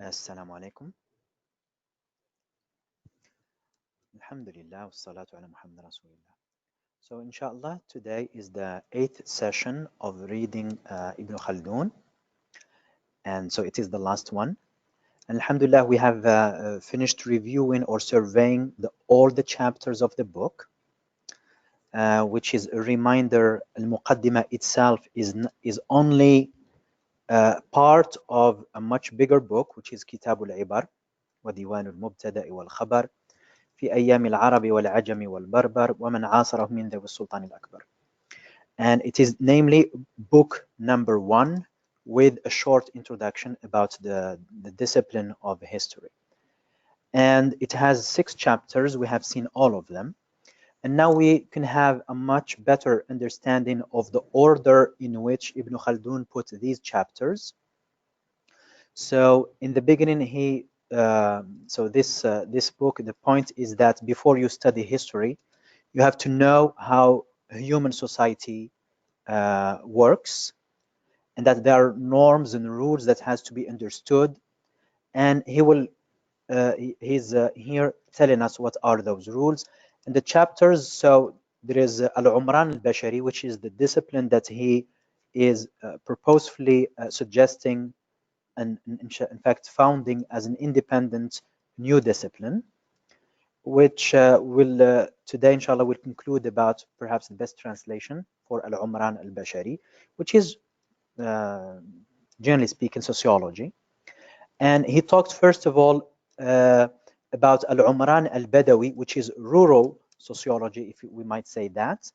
Assalamu alaikum. Alhamdulillah, wassalatu ala Muhammad Rasulullah. So inshallah, today is the 8th session of reading Ibn Khaldun. And so it is the last one. And alhamdulillah, we have finished reviewing or surveying all the chapters of the book, which is a reminder, al-Muqaddimah itself is only part of a much bigger book, which is Kitab al-Ibar, wa Diwan al-Mubtada' wal-Khabar, في أيام العرب والعجم والبربر ومن عاصره من ذوي السلطان الأكبر. And it is namely book number 1 with a short introduction about the discipline of history. And it has 6 chapters. We have seen all of them. And now we can have a much better understanding of the order in which Ibn Khaldun put these chapters. So in the beginning, so this book, the point is that before you study history, you have to know how human society works, and that there are norms and rules that has to be understood. And he's here telling us what are those rules. And the chapters, so there is Al-Umran al-Bashari, which is the discipline that he is purposefully suggesting and in fact founding as an independent new discipline, which will today inshallah will conclude about perhaps the best translation for Al-Umran al-Bashari, which is generally speaking sociology. And he talked first of all about Al-Umran al-Badawi, which is rural sociology, if we might say that,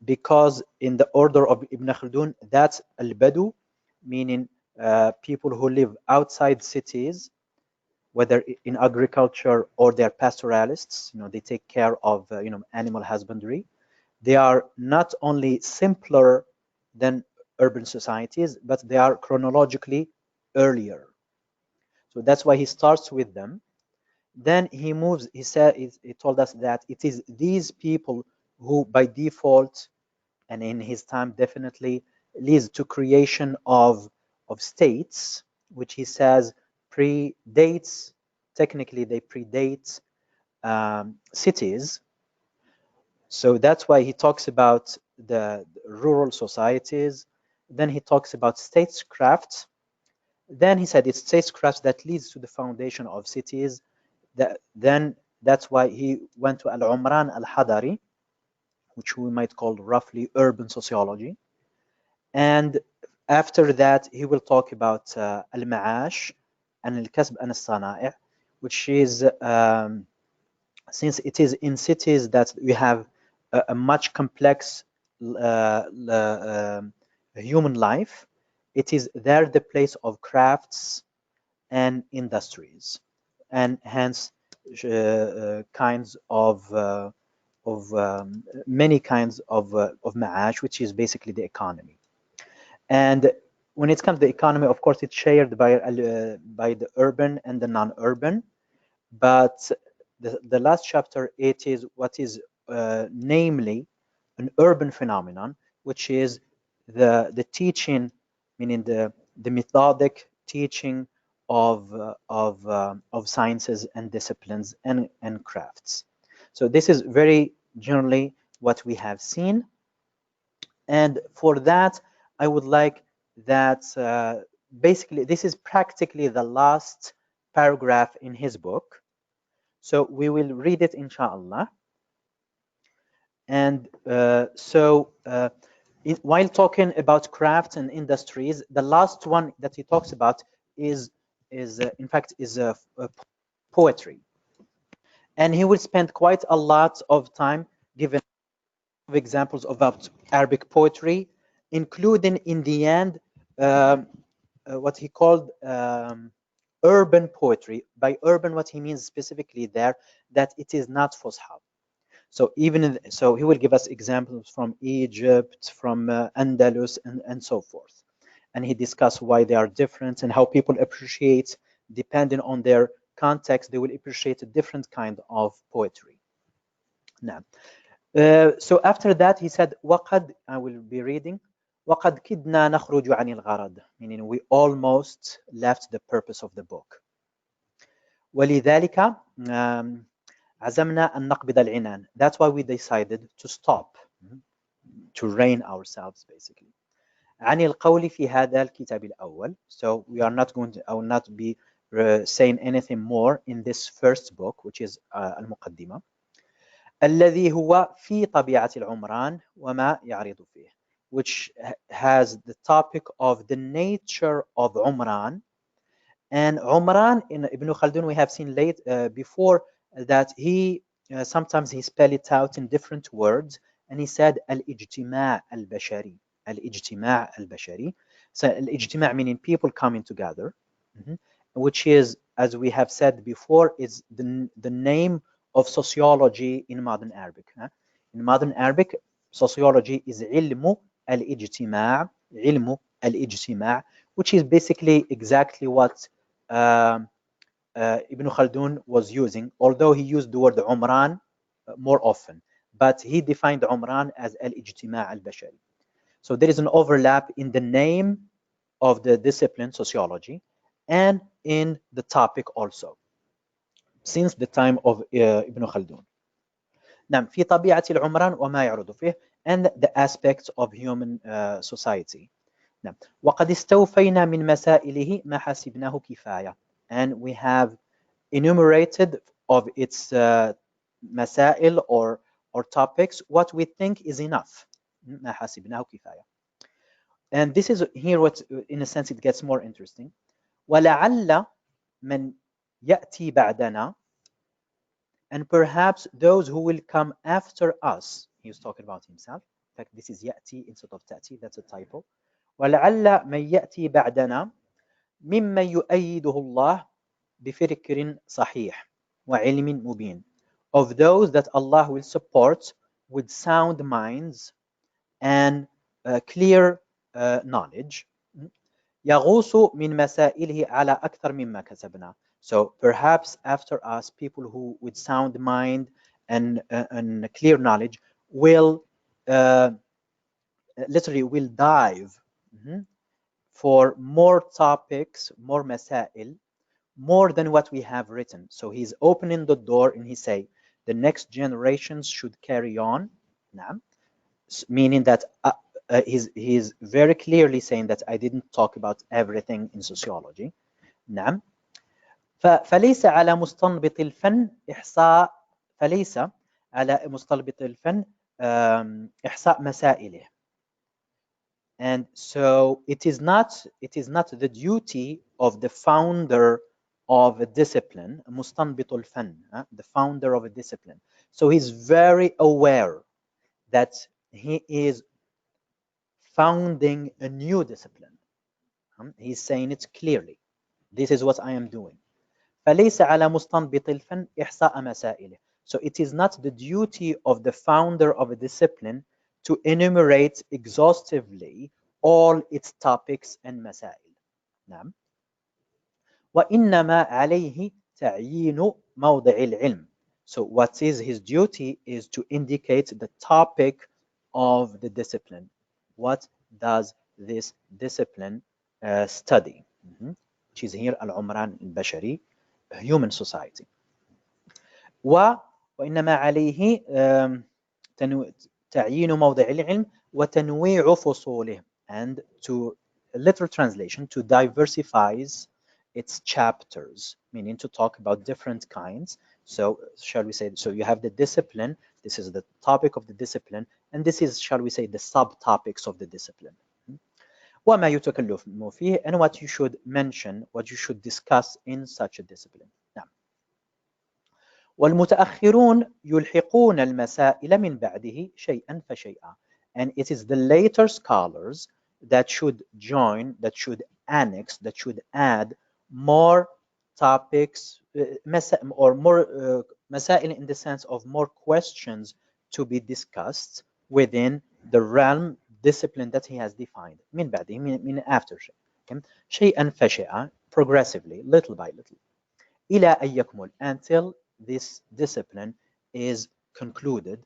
because in the order of Ibn Khaldun, that's al-Badu, meaning people who live outside cities, whether in agriculture or they're pastoralists, they take care of animal husbandry. They are not only simpler than urban societies, but they are chronologically earlier. So that's why he starts with them. Then he moves, he told us that it is these people who by default, and in his time definitely, leads to creation of states, which he says predates, technically they predate cities. So that's why he talks about the rural societies. Then he talks about statecraft. Then he said it's statecraft that leads to the foundation of cities. Then that's why he went to Al-Umran al-Hadari, which we might call roughly urban sociology. And after that, he will talk about al-Ma'ash and al-Kasb and al-Sana'i', which is, since it is in cities that we have a much complex human life, it is there the place of crafts and industries, and hence kinds of many kinds of ma'ash, which is basically the economy. And when it comes to the economy, of course, it's shared by the urban and the non-urban. But the last chapter, it is what is namely an urban phenomenon, which is the teaching, meaning the methodic teaching of sciences and disciplines and crafts. So this is very generally what we have seen. And for that, I would like that basically this is practically the last paragraph in his book. So we will read it inshallah. And while talking about crafts and industries, the last one that he talks about is in fact poetry. And he will spend quite a lot of time giving examples about Arabic poetry, including in the end what he called urban poetry. By urban, what he means specifically there, that it is not Fusha. So so he will give us examples from Egypt, from Andalus, and so forth. And he discussed why they are different and how people appreciate, depending on their context, they will appreciate a different kind of poetry. Now, so after that, he said, وَقَدْ, I will be reading, وقد كدنا نخرج عن الغرض, meaning we almost left the purpose of the book. ولذلك عزمنا أن نقبض العنان. That's why we decided to stop, to rein ourselves basically. عن القول في هذا الكتاب الأول. So we are not going to, I will not be saying anything more in this first book, which is المقدمة. الذي هو في طبيعة العمران وما يعرض فيه, which has the topic of the nature of Umran. And Umran in Ibn Khaldun, we have seen before that he sometimes he spell it out in different words, and he said al-ijtima' al-bashari, al-ijtima' al-bashari. So al-ijtima' meaning people coming together, which is, as we have said before, is the name of sociology in modern Arabic. In modern Arabic, sociology is ilmu al-ijtima', ilmu al-ijtima', which is basically exactly what Ibn Khaldun was using, although he used the word Umran more often, but he defined Umran as al-ijtima' al-bashari. So there is an overlap in the name of the discipline sociology and in the topic also, since the time of Ibn Khaldun. نعم, في طبيعة العمران وما يعرض فيه, and the aspects of human society. نعم, وقد استوفينا من مسائله ما حسبناه كفاية, and we have enumerated of its masail or topics what we think is enough. ما حسبناه كفاية. And this is here what, in a sense, it gets more interesting. ولعل من يأتي بعدنا, and perhaps those who will come after us. He was talking about himself. In fact, this is يأتي instead of تأتي. That's a typo. ولعل من يأتي بعدنا ممن يؤيده الله بفكر صحيح وعلم مبين, of those that Allah will support with sound minds and clear knowledge. يغوص من مسائله على أكثر مما كسبنا. So perhaps after us, people who with sound mind and clear knowledge will literally will dive for more topics, more masail, more than what we have written. So he's opening the door and he say the next generations should carry on, meaning that he's very clearly saying that I didn't talk about everything in sociology. نعم. فليس على مستنبط الفن إحصاء فليس على مستنبط الفن إحصاء مسائله. And so it is not the duty of the founder of a discipline, مستنبط الفن, the founder of a discipline. So he's very aware that he is founding a new discipline. He's saying it clearly. This is what I am doing. فليس على مستنبط الفن إحصاء مسائله. So it is not the duty of the founder of a discipline to enumerate exhaustively all its topics and مسائل. نعم. وإنما عليه تعيين موضع العلم. So what is his duty is to indicate the topic of the discipline. What does this discipline study? Which is here al-Umran al-Bashari, human society. وإنما عليه تعيين موضع العلم وتنويع فصوله, and to literal translation, to diversifies its chapters, meaning to talk about different kinds. So shall we say, so you have the discipline, this is the topic of the discipline, and this is, shall we say, the subtopics of the discipline. وما يتكلم فيه, and what you should mention, what you should discuss in such a discipline. نعم. والمتأخرون يلحقون المسائل من بعده شيئا فشيئا, and it is the later scholars that should join, that should annex, that should add more topics or more masail in the sense of more questions to be discussed within the realm discipline that he has defined. من بعده, من after شيئا فشيئا, progressively, little by little. إلى أن يكمل, until this discipline is concluded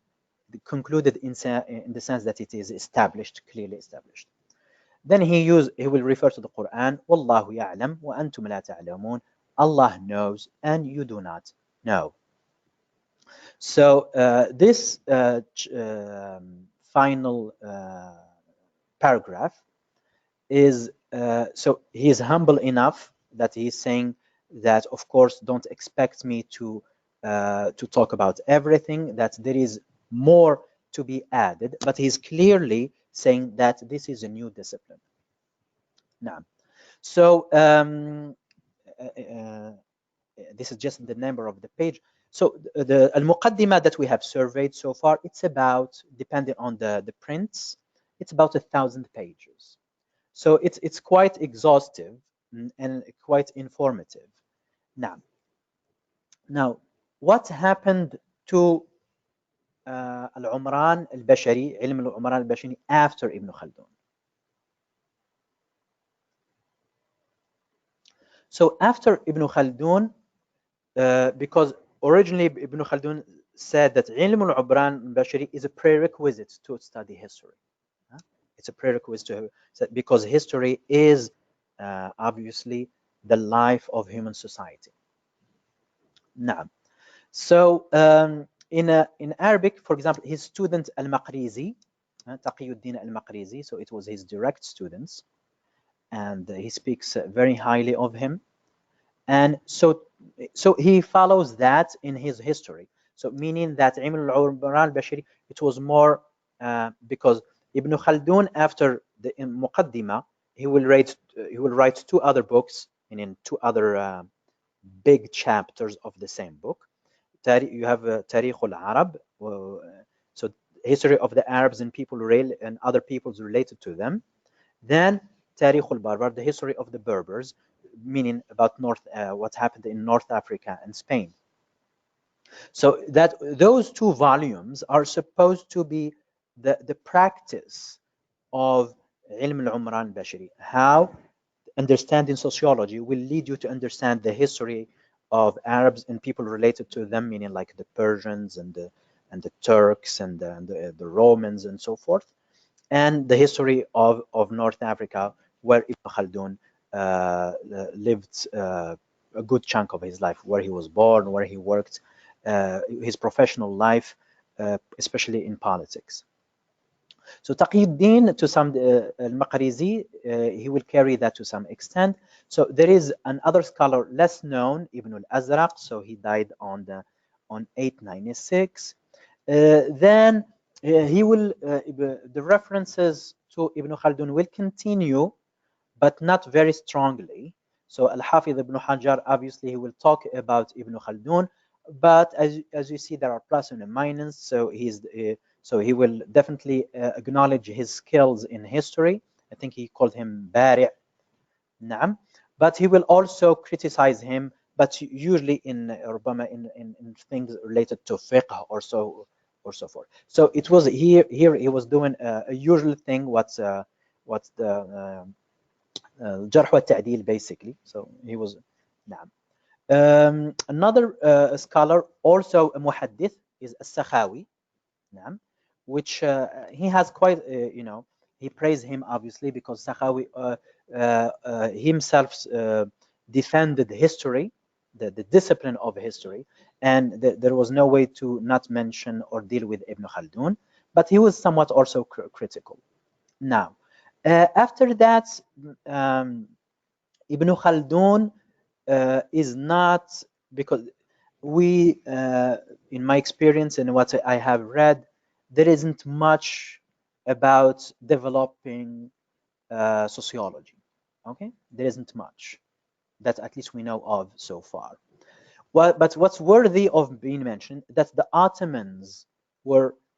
in the sense that it is established, clearly established. Then he will refer to the Quran. Wallahu ya'lam wa antum la ta'lamun. Allah knows and you do not know. So this final paragraph is so he is humble enough that he's saying that, of course, don't expect me to talk about everything, that there is more to be added, but he's clearly saying that this is a new discipline. Now, so this is just the number of the page. So the al-Muqaddimah that we have surveyed so far, it's about, depending on the prints, it's about 1,000 pages. So it's quite exhaustive and quite informative. Now, what happened to al-Umran al-Bashari, علم al-Umran al-Bashari, after Ibn Khaldun? So after Ibn Khaldun, because originally Ibn Khaldun said that علم al-Umran al-Bashari is a prerequisite to study history. It's a prerequisite because history is obviously the life of human society. Now, so in Arabic, for example, his student Al-Maqrizi, Taqiyuddin Al-Maqrizi, so it was his direct students, and he speaks very highly of him. And so he follows that in his history. So meaning that Ilm al-Umran al-Bashari, it was more because Ibn Khaldun, after the Muqaddimah, he will write two other books, and in two other big chapters of the same book. You have Tarikh al-Arab, so history of the Arabs and people and other peoples related to them. Then Tarikh al-Barbar, the history of the Berbers, meaning about what happened in North Africa and Spain. So that those two volumes are supposed to be the practice of Ilm al-Umran al-Bashari. How understanding sociology will lead you to understand the history of Arabs and people related to them, meaning like the Persians and the Turks and the Romans and so forth, and the history of North Africa, where Ibn Khaldun lived a good chunk of his life, where he was born, where he worked, his professional life, especially in politics. So Taqiyuddin, to some al-Maqrizi, he will carry that to some extent. So there is another scholar less known, Ibn al-Azraq. So he died on 896. Then he will the references to Ibn Khaldun will continue, but not very strongly. So Al-Hafiz Ibn Hajar, obviously, he will talk about Ibn Khaldun, but as you see, there are plus and minus. So so he will definitely acknowledge his skills in history. I think he called him Bari'. Naam. But he will also criticize him, but usually in things related to fiqh or so forth. So it was here he was doing a usual thing, what's the Jarh wa Ta'dil, basically. So he was another scholar, also a muhaddith, is As-Sakhawi, which he has quite, he praised him obviously because Sakhawi himself defended history, the discipline of history, and there was no way to not mention or deal with Ibn Khaldun, but he was somewhat also critical. Now, after that, Ibn Khaldun is not, because we, in my experience and what I have read, there isn't much about developing sociology. Okay, there isn't much that at least we know of so far. Well, but what's worthy of being mentioned, that the Ottomans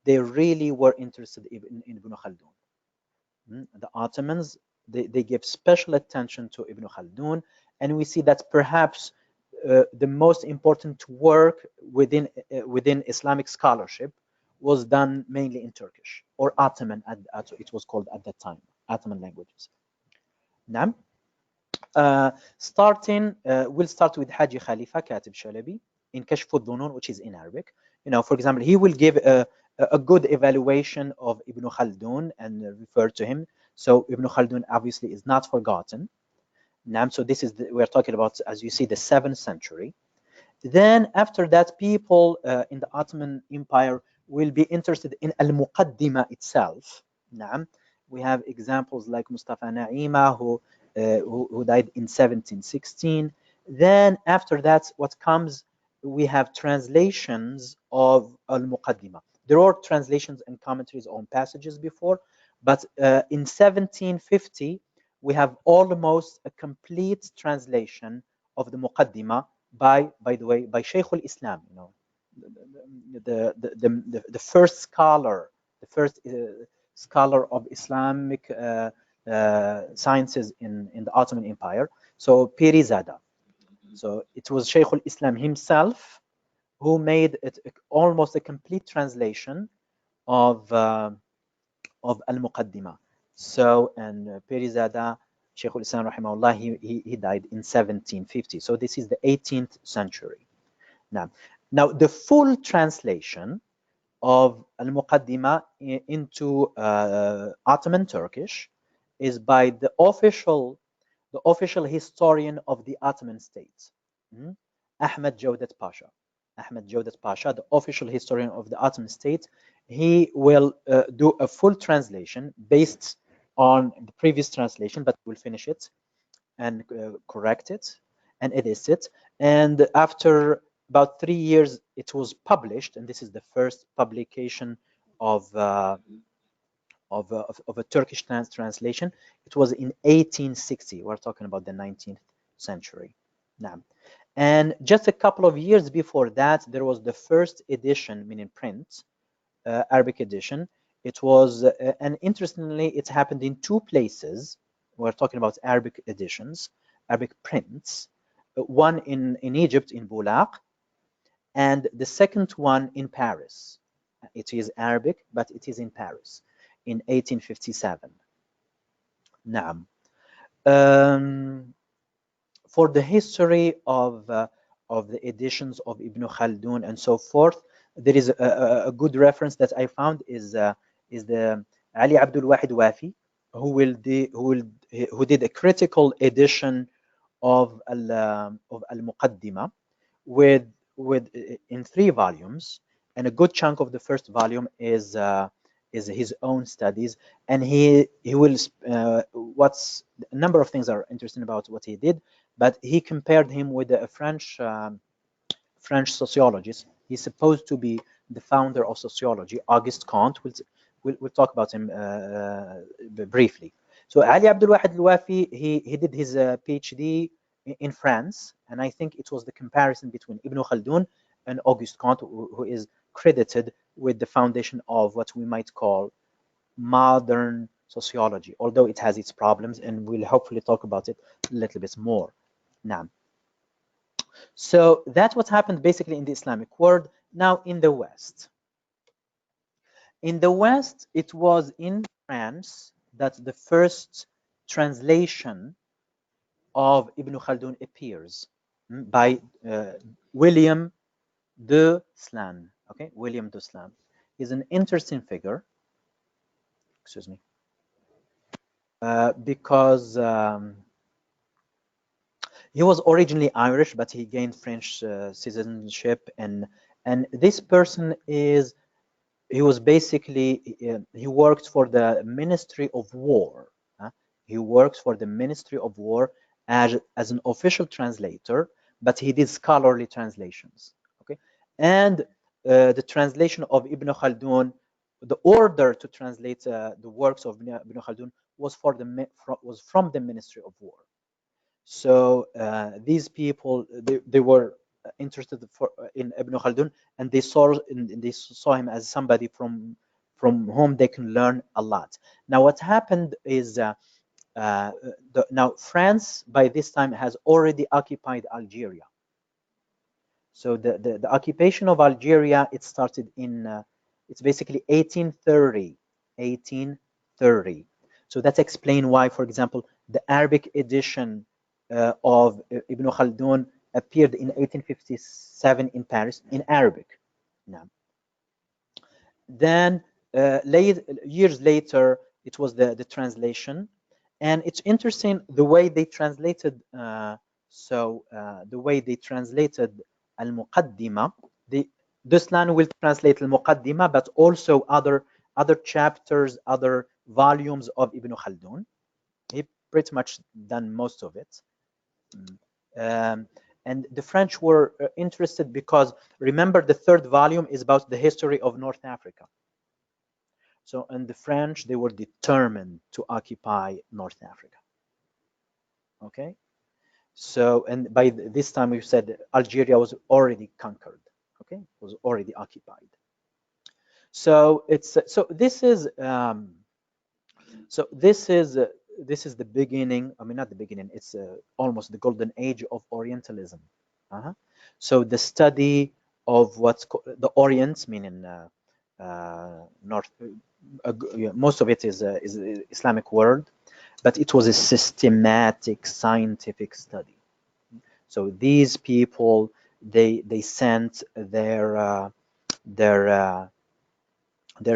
they really were interested in Ibn Khaldun. The Ottomans, they give special attention to Ibn Khaldun, and we see that perhaps the most important work within Islamic scholarship was done mainly in Turkish or Ottoman, it was called at that time, Ottoman languages. Now, we'll start with Haji Khalifa Katib Shalabi in Kashf al-Dhunun, which is in Arabic. For example, he will give a good evaluation of Ibn Khaldun and refer to him. So Ibn Khaldun obviously is not forgotten. So this is we're talking about, as you see, the 7th century. Then after that, people in the Ottoman Empire will be interested in al-Muqaddimah itself. We have examples like Mustafa Naima, who died in 1716. Then after that, what comes, we have translations of al-Muqaddimah. There are translations and commentaries on passages before, but in 1750, we have almost a complete translation of the Muqaddimah by the way, by Shaykh al-Islam, the first scholar, the first scholar of Islamic sciences in the Ottoman Empire. So Pirizada. So it was Shaykh al-Islam himself who made it almost a complete translation of al-Muqaddimah. So, and Pirizada, Shaykh al-Islam rahimahullah, he died in 1750. So this is the 18th century. Now the full translation of al-Muqaddimah into Ottoman Turkish is by the official historian of the Ottoman states, Ahmed Jawdat Pasha. Ahmed Jawdat Pasha, the official historian of the Ottoman state, he will do a full translation based on the previous translation, but we'll finish it and correct it and edit it. And after about 3 years, it was published, and this is the first publication of a Turkish translation. It was in 1860. We're talking about the 19th century now. And just a couple of years before that, there was the first edition, meaning print, Arabic edition. It was, and interestingly, it happened in 2 places. We're talking about Arabic editions, Arabic prints. One in Egypt, in Bulaq, and the second one in Paris. It is Arabic, but it is in Paris in 1857. Now, for the history of the editions of Ibn Khaldun and so forth, there is a good reference that I found is the Ali Abdul Wahid Wafi, who did a critical edition of al-Muqaddimah with in 3 volumes, and a good chunk of the first volume is his own studies, and he will what's a number of things are interesting about what he did, but he compared him with a French sociologist. He's supposed to be the founder of sociology, Auguste Comte. We'll talk about him briefly. So Ali Abdul Wahid al-Wafi, he did his PhD in France, and I think it was the comparison between Ibn Khaldun and Auguste Comte, who is credited with the foundation of what we might call modern sociology, although it has its problems, and we'll hopefully talk about it a little bit more now. So that's what happened basically in the Islamic world. Now in the West. In the West, it was in France that the first translation of Ibn Khaldun appears by William de Slan. Okay, William de Slan is an interesting figure. Excuse me, because he was originally Irish, but he gained French citizenship, and this person is, he was basically he worked for the Ministry of War. He works for the Ministry of War as an official translator, but he did scholarly translations. Okay, and the translation of Ibn Khaldun, the order to translate the works of Ibn Khaldun was from the Ministry of War. So these people, they were interested in Ibn Khaldun, and they saw him as somebody from whom they can learn a lot. Now, what happened is now France by this time has already occupied Algeria. So the occupation of Algeria, it started in it's basically 1830. 1830. So that's explain why, for example, the Arabic edition of Ibn Khaldun appeared in 1857 in Paris in Arabic. Now, then years later, It was the translation. And it's interesting the way they translated, the way they translated al-Muqaddimah, Duslan will translate al-Muqaddimah, but also other chapters, other volumes of Ibn Khaldun. He pretty much done most of it. And the French were interested because, remember, the third volume is about the history of North Africa. So, and the French, they were determined to occupy North Africa. Okay? So, and by this time we said Algeria was already conquered. Okay? Was already occupied. So it's this is the beginning. I mean, not the beginning. It's almost the golden age of Orientalism. So the study of what's the Orient, meaning North. Most of it is Islamic world, but it was a systematic scientific study. So these people, they sent their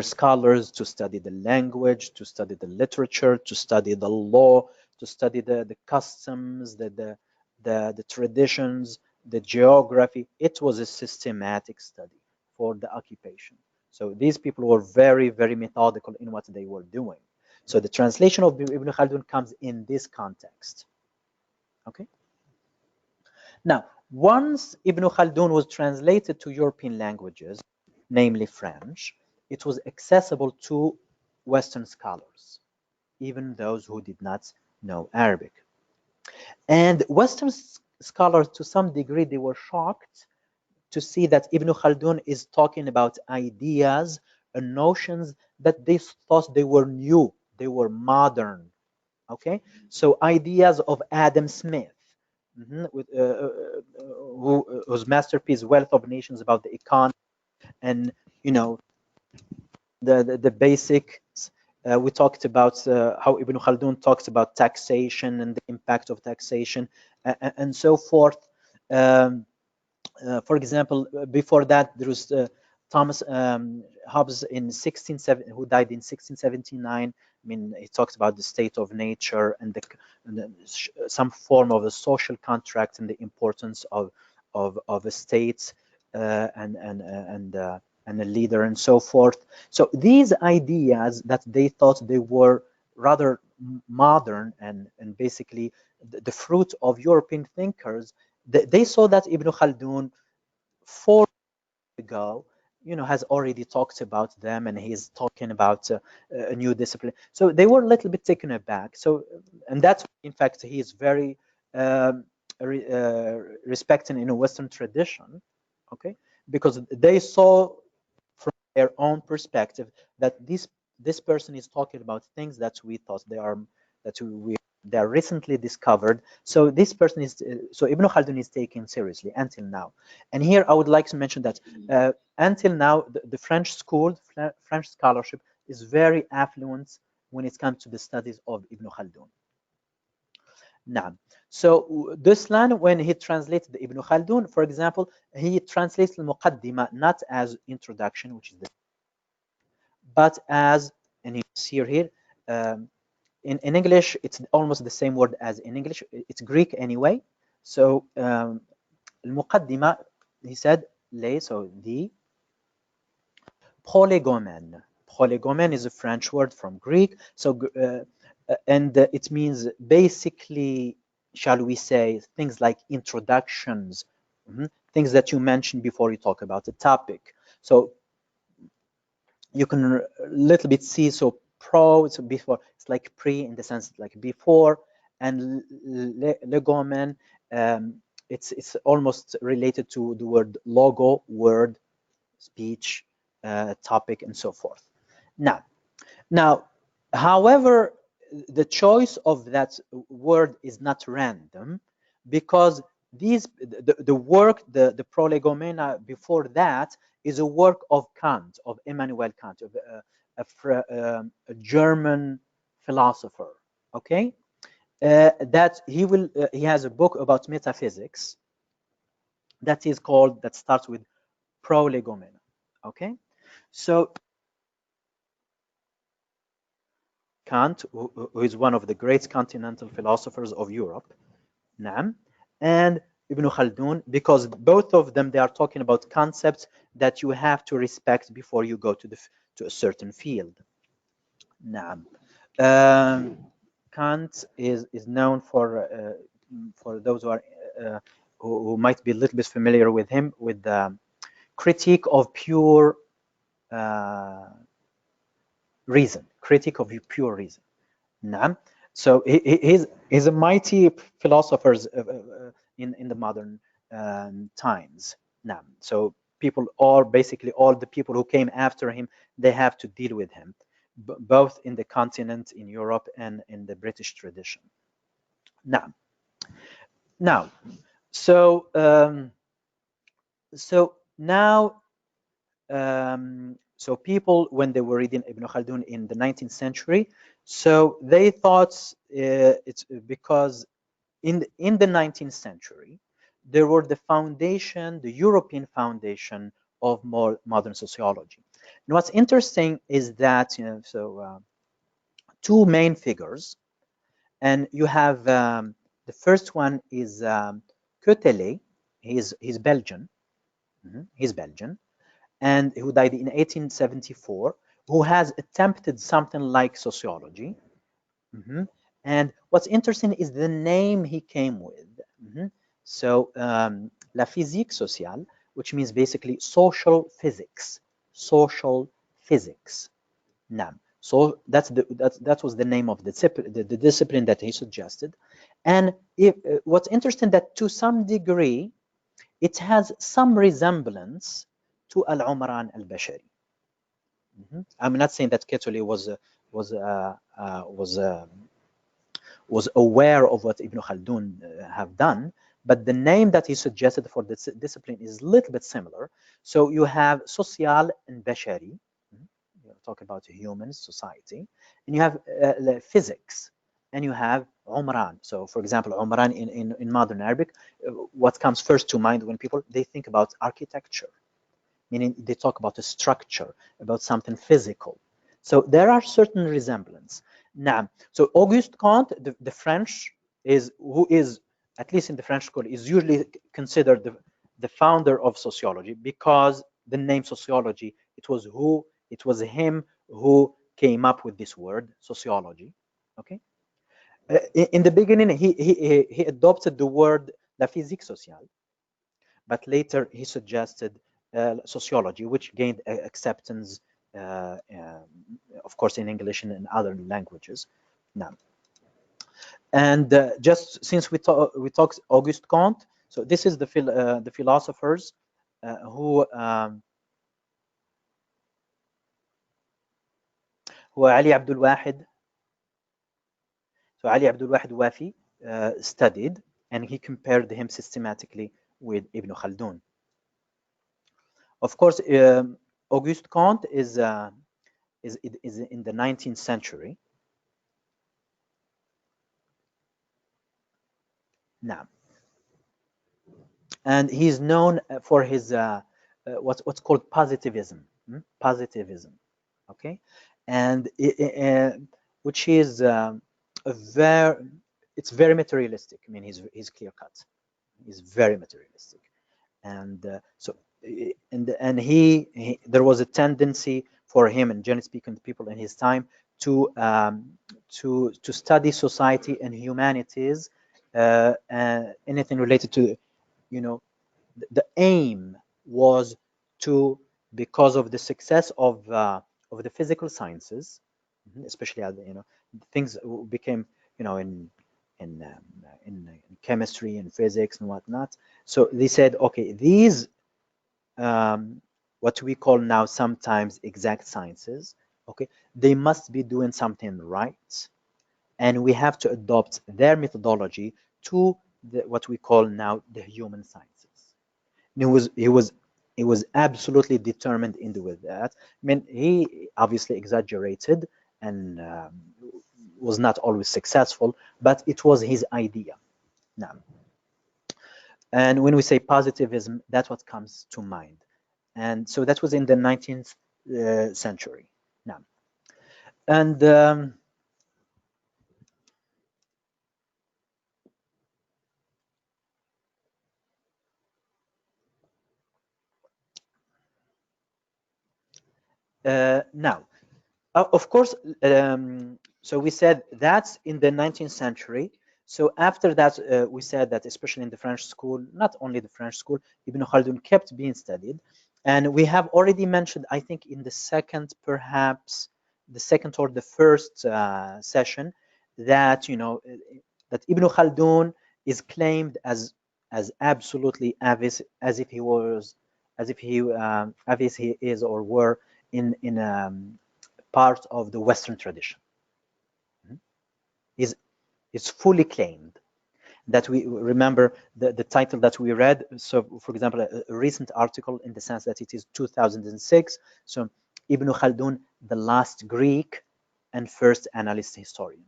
scholars to study the language, to study the literature, to study the law, to study the customs, the traditions, the geography. It was a systematic study for the occupation. So these people were very, very methodical in what they were doing. So the translation of Ibn Khaldun comes in this context. Okay. Now, once Ibn Khaldun was translated to European languages, namely French, it was accessible to Western scholars, even those who did not know Arabic. And Western scholars, to some degree, they were shocked to see that Ibn Khaldun is talking about ideas and notions that they thought they were new, they were modern. Okay, so ideas of Adam Smith, whose masterpiece Wealth of Nations about the economy, and the basics. We talked about how Ibn Khaldun talks about taxation and the impact of taxation and so forth. For example, before that, there was Thomas Hobbes who died in 1679. I mean, he talks about the state of nature and some form of a social contract and the importance of a state and a leader and so forth. So these ideas that they thought they were rather modern and basically the fruit of European thinkers, they saw that Ibn Khaldun 4 years ago, has already talked about them, and he's talking about a new discipline. So they were a little bit taken aback. So, and that's, in fact, he is very respected in a Western tradition, okay, because they saw from their own perspective that this person is talking about things that we thought they are recently discovered. So this person is so Ibn Khaldun is taken seriously until now. And here I would like to mention that until now the French school, French scholarship is very affluent when it comes to the studies of Ibn Khaldun. Now, so Duslan, when he translated Ibn Khaldun, for example, he translates the Muqaddimah not as introduction, which is but as, and you see here, in English, it's almost the same word as in English. It's Greek anyway. So Muqaddimah, he said, so the prolegomène. Prolegomène is a French word from Greek. So and it means basically, shall we say, things like introductions, things that you mentioned before you talk about the topic. So you can a little bit see, so pro, it's before, it's like pre in the sense like before, and legomen, it's almost related to the word logo, word, speech, topic, and so forth. Now, however, the choice of that word is not random, because the work, the prolegomena before that is a work of Kant, of Immanuel Kant, of a German philosopher. Okay, that he has a book about metaphysics that starts with prolegomena. Okay, so Kant, who is one of the great continental philosophers of Europe, نعم, and Ibn Khaldun, because both of them, they are talking about concepts that you have to respect before you go to a certain field. نعم. Kant is known for those who are who might be a little bit familiar with him, with the critique of pure reason, critique of pure reason. نعم. So he's a mighty philosopher in the modern times. نعم. So people, or basically all the people who came after him, they have to deal with him, both in the continent, in Europe, and in the British tradition. نعم. Now, so now, so people, when they were reading Ibn Khaldun in the 19th century, so they thought it's because in the 19th century, there were the foundation, the European foundation of more modern sociology. And what's interesting is that, you know, two main figures, and you have the first one is Quetelet. He's Belgian. He's Belgian, and who died in 1874, who has attempted something like sociology. And what's interesting is the name he came with. So la physique sociale, which means basically social physics. Social physics. Nam. So that was the name of the discipline that he suggested. And what's interesting, that to some degree it has some resemblance to Al-Umran al-Bashari. I'm not saying that Quetelet was aware of what Ibn Khaldun have done, but the name that he suggested for this discipline is a little bit similar. So you have social and Bashari, talk about humans, society, and you have physics, and you have Umran. So for example, Umran in modern Arabic, what comes first to mind when people, they think about architecture, meaning they talk about a structure, about something physical. So there are certain resemblance. Now, so Auguste Comte, the French, who is, at least in the French school, is usually considered the founder of sociology, because the name sociology, it was him who came up with this word, sociology. Okay. In the beginning, he adopted the word la physique sociale, but later he suggested sociology, which gained acceptance, of course, in English and in other languages. Now, and just since we talked Auguste Comte, so this is the philosophers who Ali Abdul Wahid. So Ali Abdul Wahid Wafi studied, and he compared him systematically with Ibn Khaldun. Of course, Auguste Comte is in the 19th century. Now, and he's known for his what's called positivism. Positivism, okay, and which is it's very materialistic. I mean, he's clear cut. He's very materialistic, and so he there was a tendency for him, and generally speaking, people in his time, to study society and humanities, and anything related to, you know, the aim was to, because of the success of the physical sciences, especially as, you know, things became, you know, in chemistry and physics and whatnot. So they said, okay, these what we call now sometimes exact sciences, okay, they must be doing something right, and we have to adopt their methodology to what we call now the human sciences. And he was absolutely determined with that. I mean, he obviously exaggerated and was not always successful, but it was his idea. Now, and when we say positivism, that's what comes to mind. And so that was in the 19th century. Now, and Now, of course, so we said that's in the 19th century. So after that, we said that especially in the French school, not only the French school, Ibn Khaldun kept being studied. And we have already mentioned, I think in the second, perhaps the second or the first session, that, you know, that Ibn Khaldun is claimed as absolutely avis, as if he was, as if he, avis he is or were in part of the Western tradition. Is fully claimed. That we remember the title that we read. So, for example, a recent article in the sense that it is 2006. So, Ibn Khaldun, the last Greek and first analyst historian.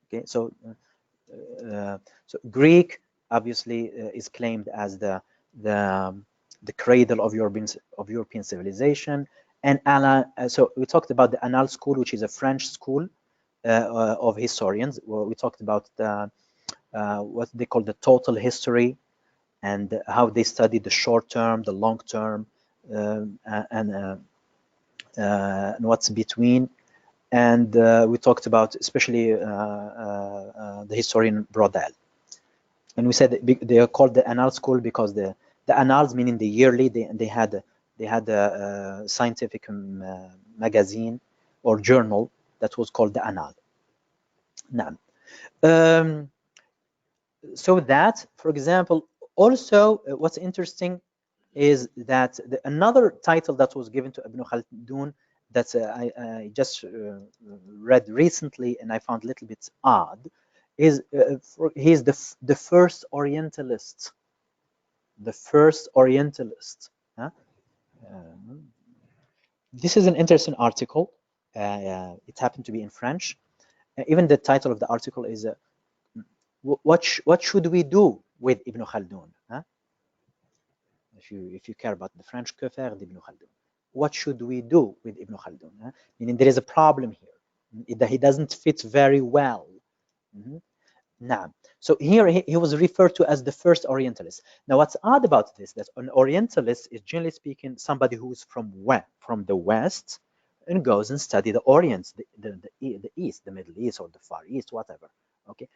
Okay, so so Greek obviously is claimed as the cradle of European civilization, and so we talked about the Annales school, which is a French school of historians. Well, we talked about what they call the total history and how they study the short term, the long term, and what's between. And we talked about especially the historian Brodel. And we said they are called the Annales school because the Annales, meaning the yearly, they had a scientific magazine or journal that was called the Annales. Now, so that, for example, also what's interesting is that another title that was given to Ibn Khaldun that I just read recently and I found a little bit odd is he's the first Orientalist. The first Orientalist. Huh? This is an interesting article. It happened to be in French. Even the title of the article is what should we do with Ibn Khaldun? Huh? If you care about the French, que faire d'Ibn Khaldun? What should we do with Ibn Khaldun? Huh? Meaning there is a problem here that he doesn't fit very well. Now, so here he was referred to as the first Orientalist. Now, what's odd about this, that an Orientalist is generally speaking somebody who's from the West and goes and study the Orient, the East, the Middle East or the Far East, whatever. Okay,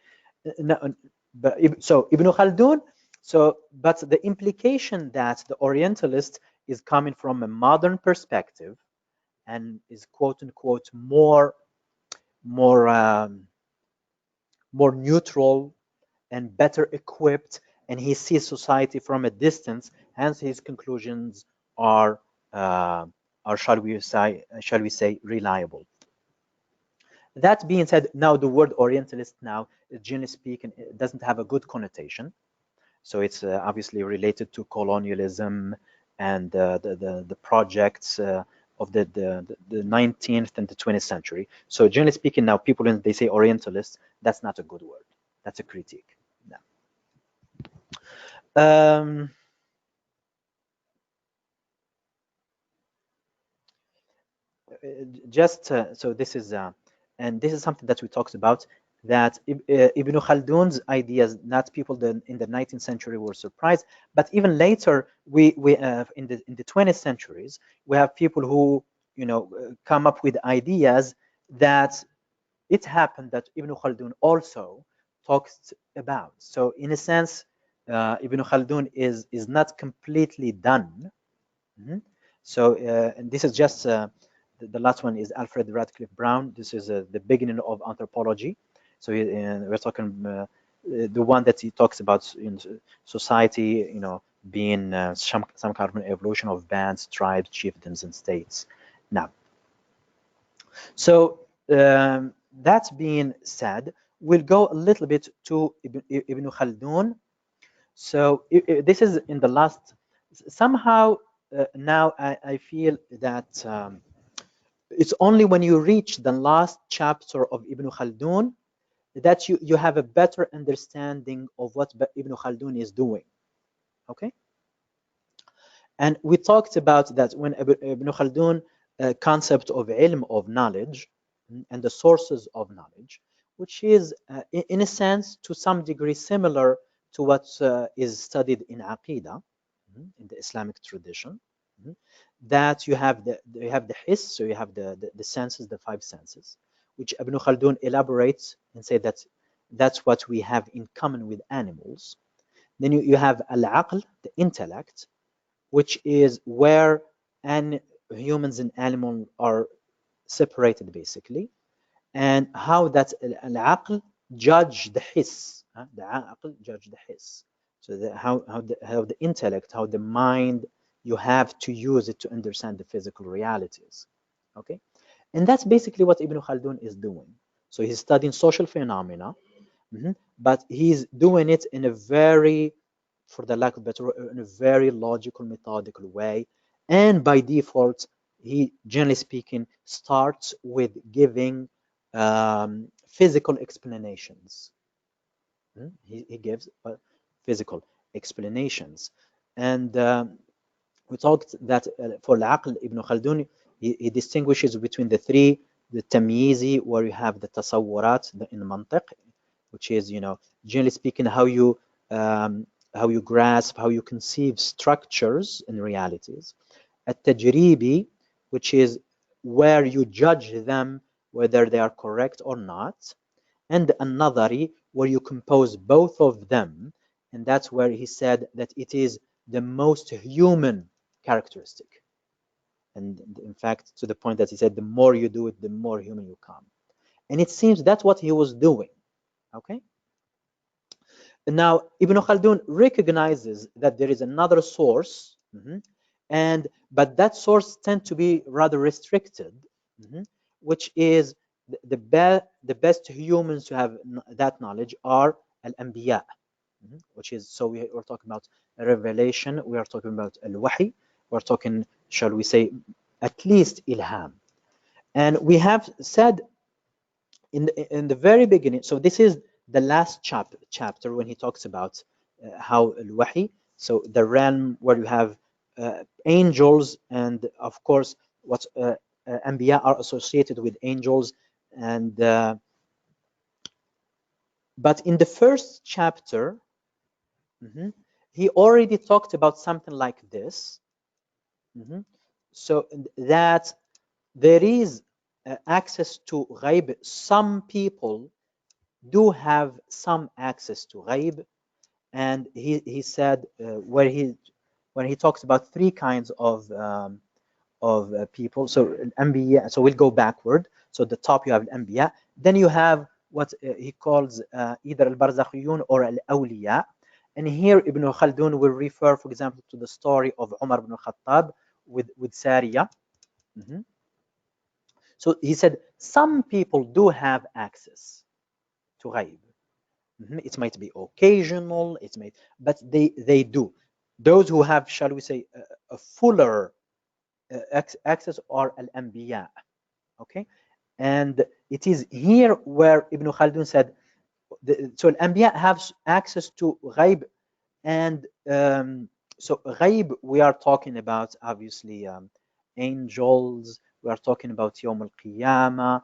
but so Ibn Khaldun. So, but the implication that the Orientalist is coming from a modern perspective and is quote unquote more neutral and better equipped, and he sees society from a distance. Hence, his conclusions are shall we say reliable. That being said, now the word Orientalist now, generally speaking, it doesn't have a good connotation. So it's obviously related to colonialism and the projects of the 19th and the 20th century. So generally speaking, now people, when they say Orientalist, that's not a good word. That's a critique. No. So this is and this is something that we talked about, that Ibn Khaldun's ideas, not people in the 19th century were surprised, but even later we in the 20th centuries we have people who come up with ideas that it happened that Ibn Khaldun also talks about. So in a sense, Ibn Khaldun is not completely done. So and this is just the last one is Alfred Radcliffe Brown. This is the beginning of anthropology. So we're talking the one that he talks about in society, being some kind of an evolution of bands, tribes, chiefdoms, and states. Now, so that being said, we'll go a little bit to Ibn Khaldun. So this is in the last, somehow now I feel that it's only when you reach the last chapter of Ibn Khaldun that you have a better understanding of what Ibn Khaldun is doing. Okay? And we talked about that when Ibn Khaldun concept of ilm, of knowledge, and the sources of knowledge, which is in a sense to some degree similar to what is studied in Aqidah, in the Islamic tradition. that you have the hiss, so you have the senses, the five senses, which Ibn Khaldun elaborates and say that that's what we have in common with animals. Then you have al-aql, the intellect, which is where humans and animals are separated basically, and how that al-aql judge the hiss, the aql judge the hiss. So how the intellect, how the mind, you have to use it to understand the physical realities. Okay, and that's basically what Ibn Khaldun is doing. So he's studying social phenomena, but he's doing it in a very, for the lack of better word, in a very logical, methodical way. And by default, he, generally speaking, starts with giving physical explanations. He gives physical explanations. And we talked that for Al-Aql, Ibn Khaldun, he distinguishes between the three, the tamyizi, where you have the tasawwurat in the mantiq, which is, generally speaking, how you grasp, how you conceive structures and realities. At-tajribi, which is where you judge them whether they are correct or not, and an-nadari, where you compose both of them, and that's where he said that it is the most human characteristic. And in fact, to the point that he said, the more you do it, the more human you come. And it seems that's what he was doing. Okay. Now, Ibn Khaldun recognizes that there is another source, but that source tends to be rather restricted, which is the best humans to have that knowledge are al-anbiya, which is, so we're talking about revelation, we are talking about al-wahi, we're talking, shall we say, at least ilham. And we have said in the very beginning, so this is the last chapter when he talks about how al-wahi, so the realm where you have angels, and of course what anbiya are associated with angels, and but in the first chapter, he already talked about something like this. So that there is access to ghaib. Some people do have some access to ghaib, and he said when he talks about three kinds of people. So anbiya. So we'll go backward. So the top you have anbiya. Then you have what he calls either al-barzakhiyun or al-awliya. And here Ibn Khaldun will refer, for example, to the story of Umar ibn Khattab with Sariya. So he said some people do have access to ghaib. It might be occasional, but they do. Those who have, shall we say, a fuller access are al-anbiya. Okay, and it is here where Ibn Khaldun said, so al-anbiya have access to ghaib, and so ghaib, we are talking about obviously angels, we are talking about Yawm al-Qiyamah,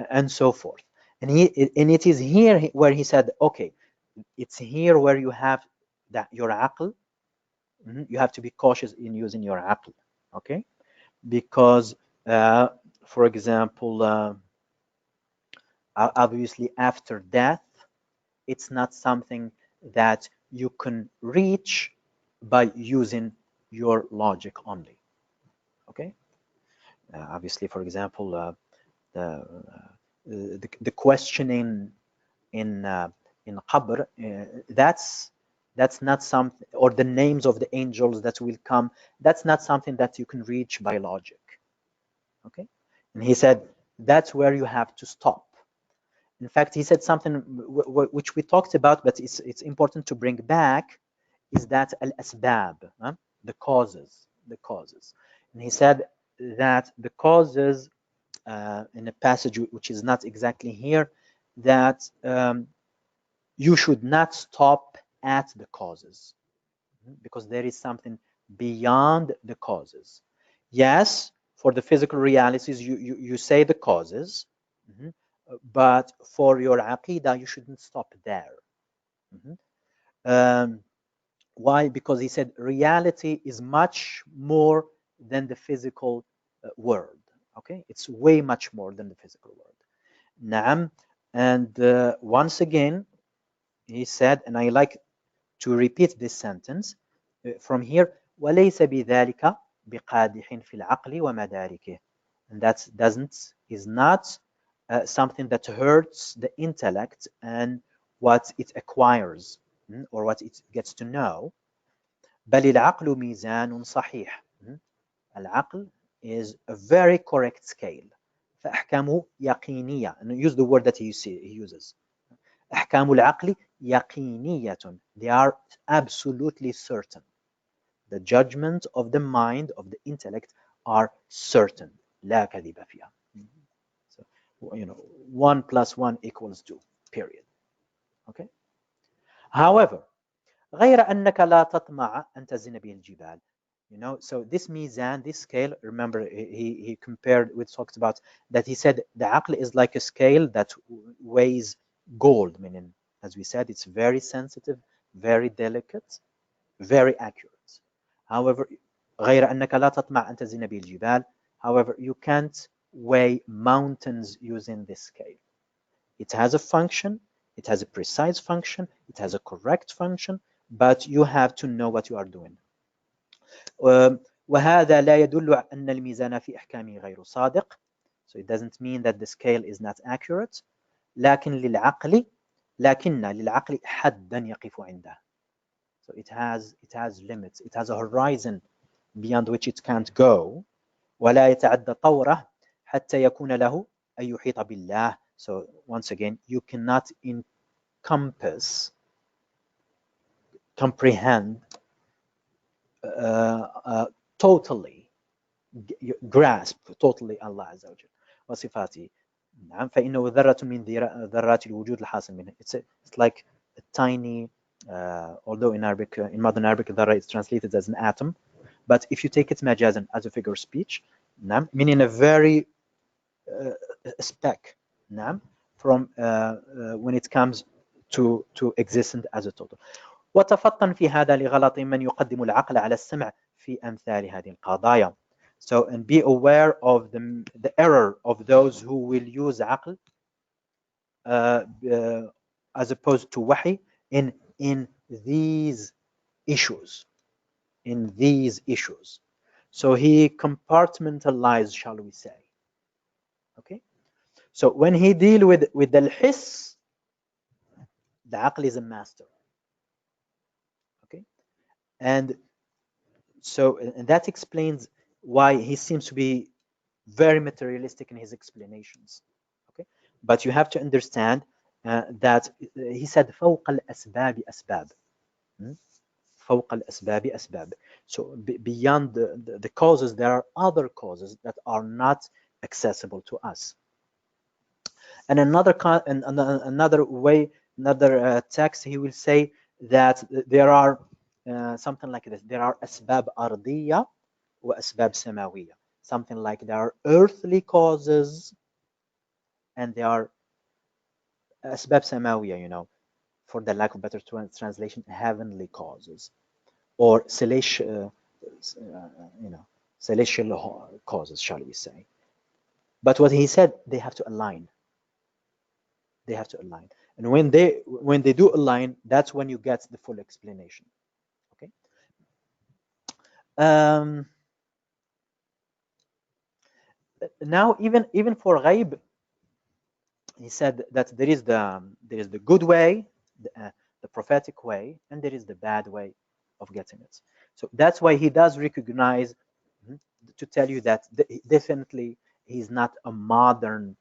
and so forth. And it is here where he said, okay, it's here where you have that your aql, you have to be cautious in using your aql, okay? Because, for example, obviously after death, it's not something that you can reach by using your logic only, okay? Obviously, for example, the questioning in qabr, that's not something, or the names of the angels that will come, that's not something that you can reach by logic, okay? And he said that's where you have to stop. In fact, he said something which we talked about, but it's important to bring back, is that al-asbab, the causes. And he said that the causes, in a passage which is not exactly here, that you should not stop at the causes, because there is something beyond the causes. Yes, for the physical realities, you say the causes, but for your aqidah, you shouldn't stop there. Why? Because he said reality is much more than the physical world. Okay, it's way much more than the physical world. Naam. And once again, he said, and I like to repeat this sentence from here, وليس بذلك بقادح في العقل ومداركه. And that is not something that hurts the intellect and what it acquires or what it gets to know. بل العقل ميزان صحيح. العقل is a very correct scale. فأحكامه يقينية. And use the word that he uses. أحكام العقل يقينية. They are absolutely certain. The judgment of the mind, of the intellect, are certain. لا كذب فيها. So, 1 + 1 = 2, period. Okay? However, غير أنك لا تطمع أن تزن به الجبال. So this mizan, this scale, remember he compared, we talked about that, he said the aql is like a scale that weighs gold, meaning, as we said, it's very sensitive, very delicate, very accurate. However, غير أنك لا تطمع أن تزن به الجبال. However, you can't weigh mountains using this scale. It has a function, it has a precise function, it has a correct function, but you have to know what you are doing. وهذا لا يدل أن الميزان في إحكامه غير صادق. So it doesn't mean that the scale is not accurate. لكن للعقل حدا يقف عنده. So it has limits, it has a horizon beyond which it can't go. ولا يتعدى طوره حتى يكون له أن يحيط بالله. So once again, you cannot comprehend, totally grasp totally Allah عز وجل وصفاته. نعم. فإنه ذرة من ذرات الوجود الحاصل منه. It's like a tiny, although in Arabic, in modern Arabic, ذرة is translated as an atom, but if you take it majazan as a figure of speech, نعم, meaning a very speck, نعم, from when it comes to existence as a total. وتفطن في هذا لغلط من يقدم العقل على السمع في أمثال هذه القضايا. So, and be aware of the error of those who will use عقل as opposed to wahi in these issues. So he compartmentalized, shall we say. Okay. So when he deal with the الحس, the عقل is a master. Okay. And so, and that explains why he seems to be very materialistic in his explanations. Okay, but you have to understand that he said فوق الأسباب أسباب. فوق الأسباب أسباب. So beyond the causes, there are other causes that are not accessible to us. And another way, another text, he will say that there are something like this. There are أسباب أرضية وأسباب سماوية. Something like there are earthly causes and there are أسباب سماوية, for the lack of better translation, heavenly causes, or celestial, celestial causes, shall we say. But what he said, they have to align. They have to align. And when they do align, that's when you get the full explanation. Okay. Now, even for ghaib, he said that there is the good way, the prophetic way, and there is the bad way of getting it. So that's why he does recognize, to tell you that definitely he's not a modern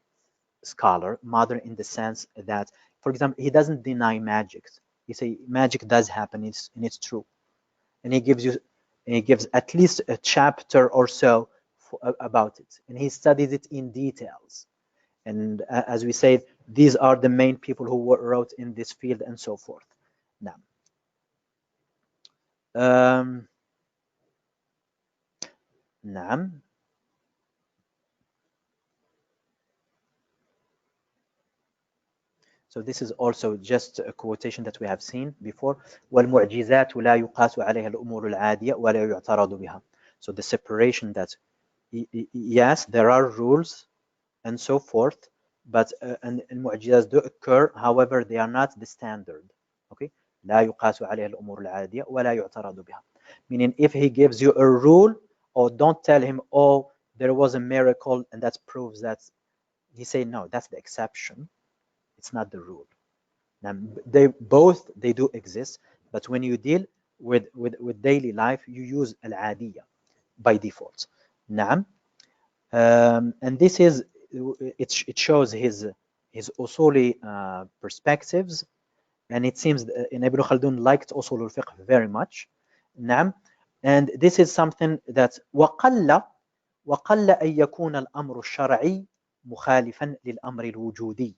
scholar, modern in the sense that, for example, he doesn't deny magic. He say magic does happen, and it's true, and he gives at least a chapter or so about it, and he studies it in details. And as we said, these are the main people who wrote in this field and so forth. Now, نعم. So this is also just a quotation that we have seen before. والمعجزات لا يقاس عليها الأمور العادية ولا يعترض بها. So the separation that, yes, there are rules and so forth, but and mu'jizas do occur, however, they are not the standard. Okay? لا يقاس عليها الأمور العادية ولا يعترض بها. Meaning, if he gives you a rule, or don't tell him, oh, there was a miracle and that proves that. He say, no, that's the exception. It's not the rule. Now, they do exist, but when you deal with daily life, you use al-adiyya by default. نعم. And this is, it shows his usuli perspectives, and it seems in Ibn Khaldun liked usul al-fiqh very much. نعم. And this is something that وقل أن يكون الأمر الشرعي مخالفا للأمر الوجودي.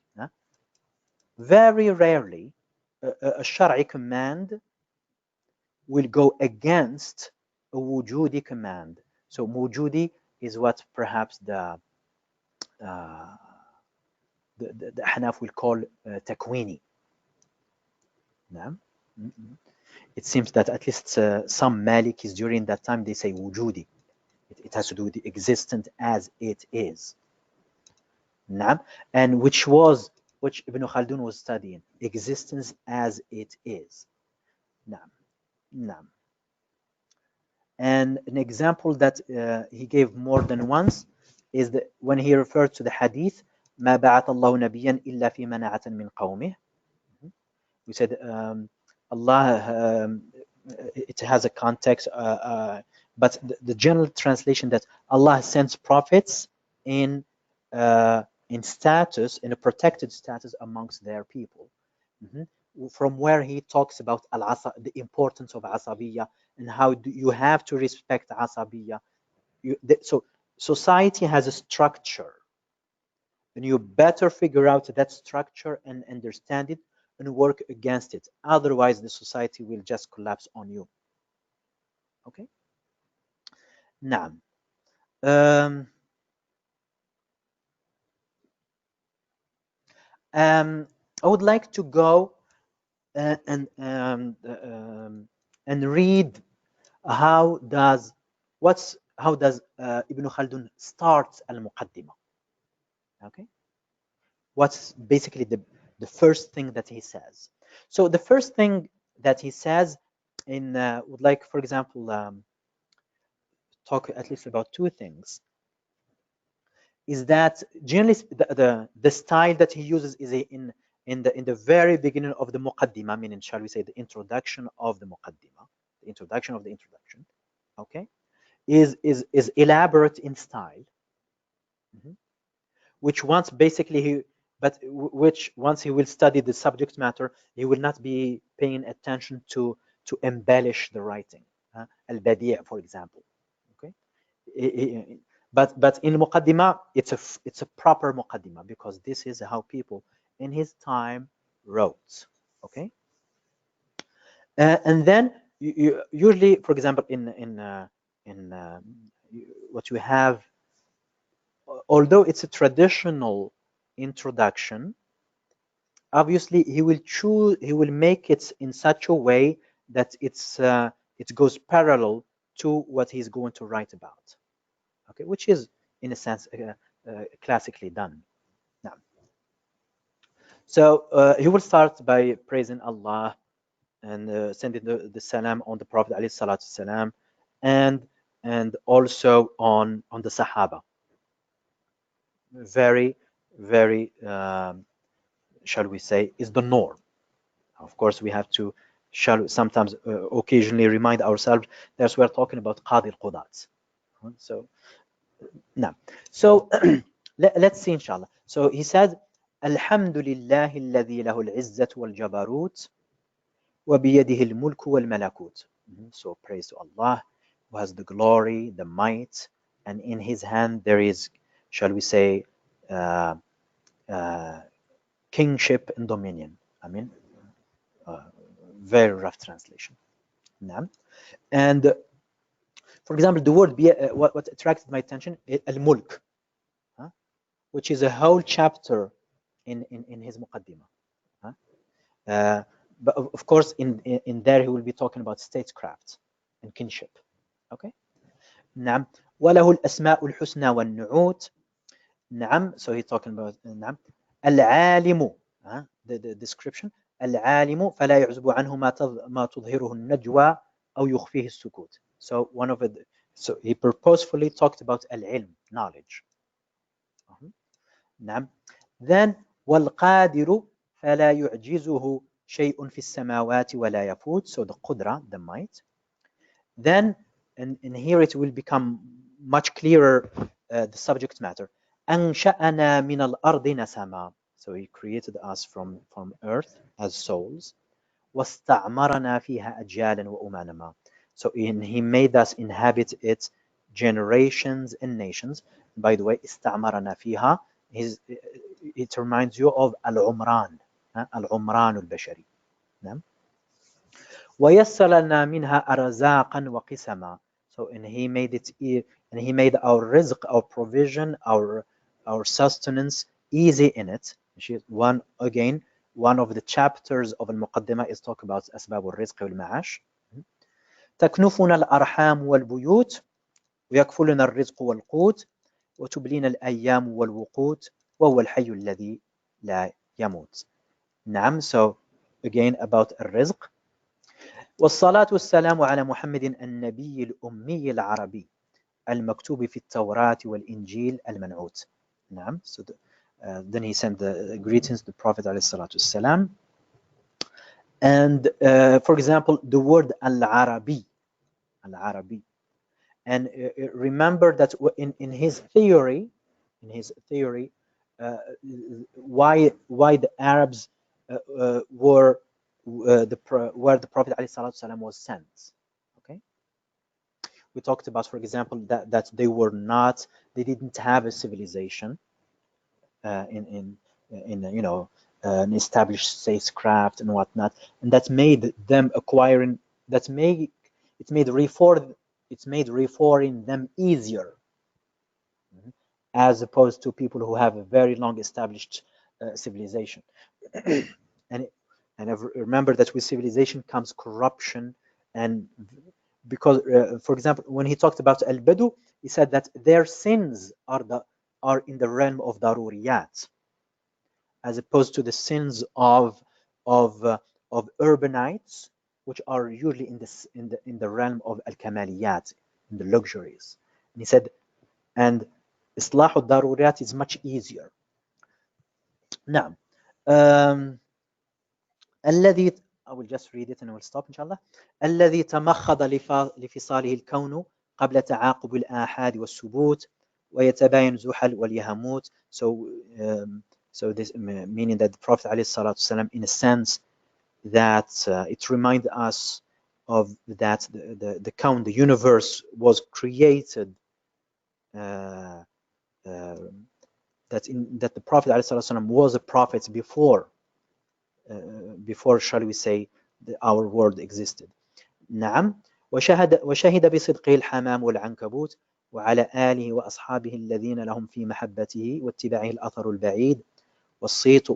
Very rarely a shari command will go against a wujudi command. So wujudi is what perhaps the Hanaf will call takwini. It seems that at least some Malikis during that time, they say wujudi. It has to do with the existence as it is. And which Ibn Khaldun was studying, existence as it is. And an example that he gave more than once is that when he referred to the hadith, ما بعث الله نبيا إلا في مناعة من قومه. We said Allah, it has a context, but the general translation that Allah sends prophets in status, in a protected status amongst their people. From where he talks about the importance of asabiyya and how you have to respect asabiyya. So society has a structure, and you better figure out that structure and understand it and work against it. Otherwise, the society will just collapse on you. Okay? Now, I would like to go and read how does Ibn Khaldun start al-Muqaddimah. Okay, what's basically the first thing that he says. So the first thing that he says in would like, for example, talk at least about two things. Is that generally the style that he uses is in the very beginning of the Muqaddimah, meaning, shall we say, the introduction of the Muqaddimah, the introduction of the introduction. Okay, is elaborate in style, which once basically which once he will study the subject matter, he will not be paying attention to embellish the writing, al-badi', for example. Okay, but in Muqaddimah, it's a proper Muqaddimah, because this is how people in his time wrote. Okay, and then you usually, for example, in what you have, although it's a traditional introduction, obviously he will make it in such a way that it goes parallel to what he's going to write about. Okay, which is in a sense classically done. Now, so he will start by praising Allah and sending the salam on the Prophet alayhi salatu salam, and also on the Sahaba. Very, very, shall we say, is the norm. Of course, we have to sometimes occasionally remind ourselves that we're talking about Qadi al-Qudat. So now, so let's see, inshallah. So he said, Alhamdulillah alladhi lahu al-izzat wal-jabarut wa biyadihi al-mulk wal-malakut. So praise to Allah, who has the glory, the might, and in his hand there is, shall we say, kingship and dominion. I mean, very rough translation. And for example, the word what attracted my attention is al-mulk, which is a whole chapter in his Muqaddimah. But of course, in there he will be talking about statecraft and kinship. Okay, نعم وله الأسماء الحسنى والنعوت نعم so he's talking about نعم العالم the description العالم فلا يعزب عنه ما تظهره النجوى أو يخفيه السكوت so one of it so he purposefully talked about العلم knowledge نعم then والقادر فلا يعجزه شيء في السماوات ولا يفوت so the قدرة the might then and here it will become much clearer the subject matter أنشأنا من الأرض نسما so he created us from earth as souls واستعمرنا فيها أجيالا وأمما so he made us inhabit it generations and nations by the way استعمرنا فيها it reminds you of العمران العمران البشري نعم ويسر لنا منها أرزاقا وقسما so and he made it and he made our rizq our provision our sustenance easy in it one again one of the chapters of المقدمة is talk about أسباب الرزق والمعاش تكنفنا الأرحام والبيوت ويكفلنا الرزق والقوت وتبلينا الأيام والوقوت وهو الحي الذي لا يموت نعم so again about الرزق والصلاة والسلام على محمد النبي الأمي العربي المكتوب في التوراة والإنجيل المنعوت نعم so then he sent the greetings to the Prophet عليه الصلاة والسلام and for example the word al-Arabi and remember that in his theory why the Arabs were where the Prophet ﷺ was sent. Okay, we talked about, for example, that they didn't have a civilization in you know an established statecraft and whatnot, and that made them acquiring it made reforming them easier as opposed to people who have a very long established civilization. and remember that with civilization comes corruption, and because for example when he talked about al-Badu, he said that their sins are in the realm of daruriyat as opposed to the sins of urbanites, which are usually in the realm of al-kamaliyat, in the luxuries. And he said, and islah al-daruriyat is much easier. نعم. الذي I will just read it and we'll stop inshallah. الذي تمخض لفصاله الكون قبل تعاقب الآحاد والسبوت ويتباين زحل واليهموت. So this meaning that the Prophet ﷺ, in a sense that it reminds us of that the count, the universe was created that the Prophet ﷺ was a prophet before shall we say our world existed. نعم وشهد بصدقه الحمام والعنكبوت وعلى آله وأصحابه الذين لهم في محبته واتباعه الأثر البعيد والصيت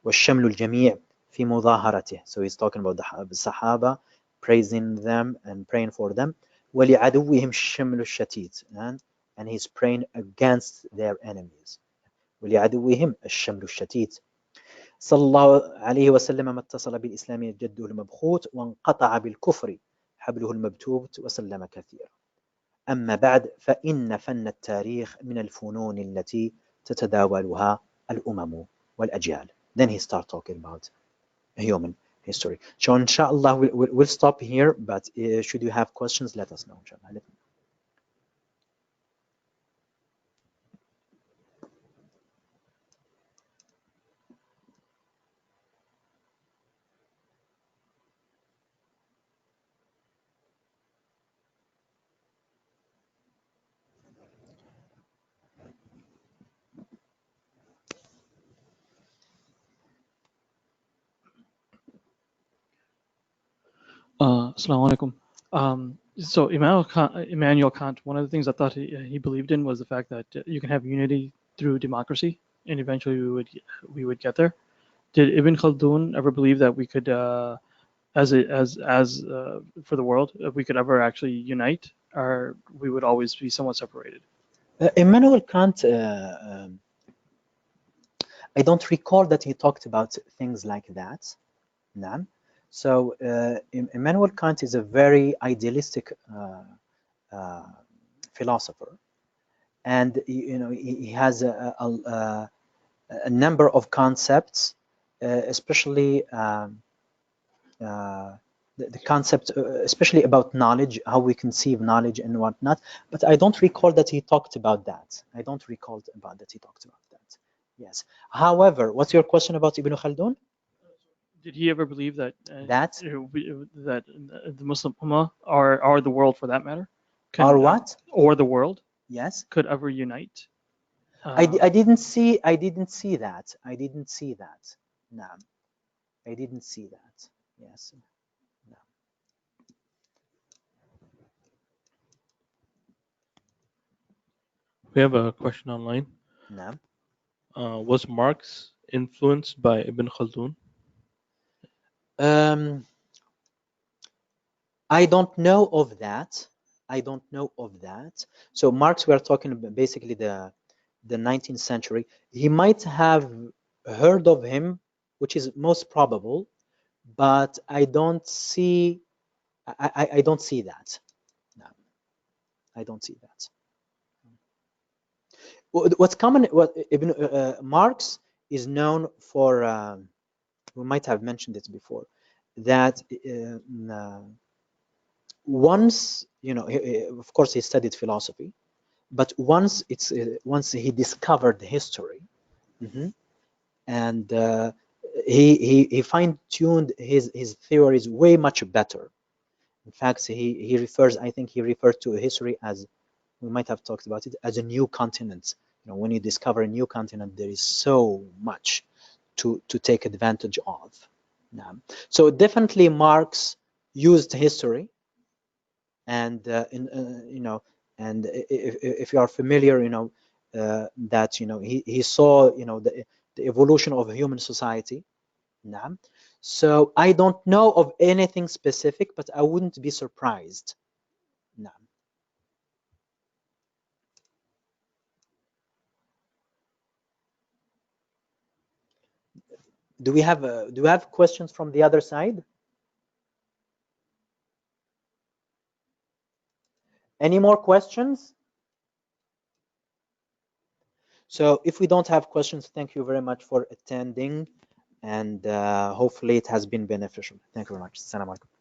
والشمل الجميع في مظاهرته. So he's talking about the Sahaba, praising them and praying for them. ولعدوهم الشمل الشتيت, and he's praying against their enemies. ولعدوهم الشمل الشتيت. صلى الله عليه وسلم ما اتصل بالإسلام جده المبخوت وانقطع بالكفر حبله المبتوت وسلم كثيرا. أما بعد فإن فن التاريخ من الفنون التي تتداولها الأمم والأجيال. Then he starts talking about human history. So inshallah we'll stop here, but should you have questions, let us know. Inshallah. Assalamu alaikum. So Immanuel Kant, one of the things I thought he believed in was the fact that you can have unity through democracy, and eventually we would get there. Did Ibn Khaldun ever believe that we could, as for the world, we could ever actually unite we would always be somewhat separated. Immanuel Kant, I don't recall that he talked about things like that. No. So Immanuel Kant is a very idealistic philosopher, and he has a number of concepts, especially the concept, especially about knowledge, how we conceive knowledge and whatnot. But I don't recall that he talked about that. I don't recall about that he talked about that. Yes. However, what's your question about Ibn Khaldun? Did he ever believe that That that the Muslim Ummah or the world, for that matter, or what? or the world Yes. could ever unite? I didn't see that. I didn't see that. No, I didn't see that. Yes. No. We have a question online. No. Was Marx influenced by Ibn Khaldun? I don't know of that. I don't know of that. So Marx, we are talking about basically the 19th century. He might have heard of him, which is most probable, but I don't see. I don't see that. No, I don't see that. What's common? What Ibn Marx is known for. We might have mentioned it before. That once, of course, he studied philosophy, but once he discovered history, and he fine-tuned his theories way much better. In fact, he refers, I think he referred to history as, we might have talked about it, as a new continent. When you discover a new continent, there is so much to take advantage of. So definitely Marx used history, and and if you are familiar, that he saw the evolution of human society. So I don't know of anything specific, but I wouldn't be surprised. Do we have questions from the other side? Any more questions? So if we don't have questions, thank you very much for attending, and hopefully it has been beneficial. Thank you very much. Assalamu alaikum.